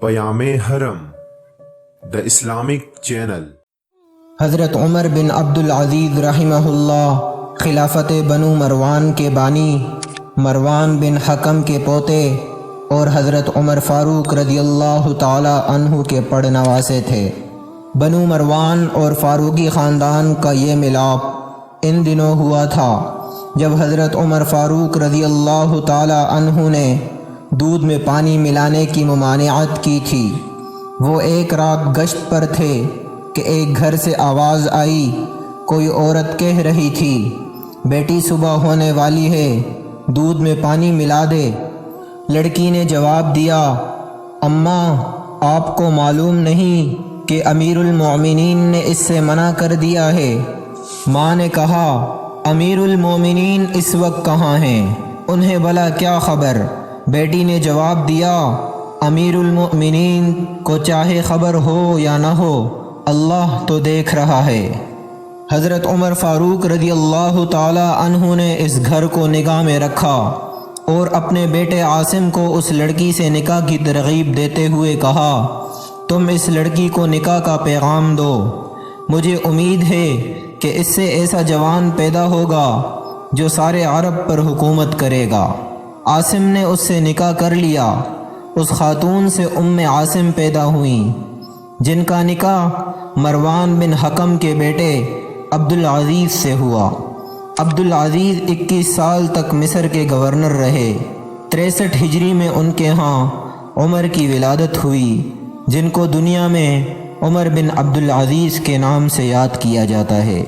پیام حرم the Islamic channel. حضرت عمر بن عبدالعزیز رحمہ اللہ خلافت بنو مروان کے بانی، مروان بن حکم کے پوتے اور حضرت عمر فاروق رضی اللہ تعالی عنہ کے پڑنواسے تھے۔ بنو مروان اور فاروقی خاندان کا یہ ملاپ ان دنوں ہوا تھا جب حضرت عمر فاروق رضی اللہ تعالی عنہ نے دودھ میں پانی ملانے کی ممانعت کی تھی۔ وہ ایک رات گشت پر تھے کہ ایک گھر سے آواز آئی، کوئی عورت کہہ رہی تھی، بیٹی صبح ہونے والی ہے، دودھ میں پانی ملا دے۔ لڑکی نے جواب دیا، اماں آپ کو معلوم نہیں کہ امیر المومنین نے اس سے منع کر دیا ہے؟ ماں نے کہا، امیر المومنین اس وقت کہاں ہیں؟ انہیں بھلا کیا خبر؟ بیٹی نے جواب دیا، امیر المومنین کو چاہے خبر ہو یا نہ ہو، اللہ تو دیکھ رہا ہے۔ حضرت عمر فاروق رضی اللہ تعالی عنہ نے اس گھر کو نگاہ میں رکھا اور اپنے بیٹے عاصم کو اس لڑکی سے نکاح کی ترغیب دیتے ہوئے کہا، تم اس لڑکی کو نکاح کا پیغام دو، مجھے امید ہے کہ اس سے ایسا جوان پیدا ہوگا جو سارے عرب پر حکومت کرے گا۔ عاصم نے اس سے نکاح کر لیا۔ اس خاتون سے عاصم پیدا ہوئیں جن کا نکاح مروان بن حکم کے بیٹے عبدالعزیز سے ہوا۔ عبدالعزیز 21 سال تک مصر کے گورنر رہے۔ 63 ہجری میں ان کے ہاں عمر کی ولادت ہوئی، جن کو دنیا میں عمر بن عبدالعزیز کے نام سے یاد کیا جاتا ہے۔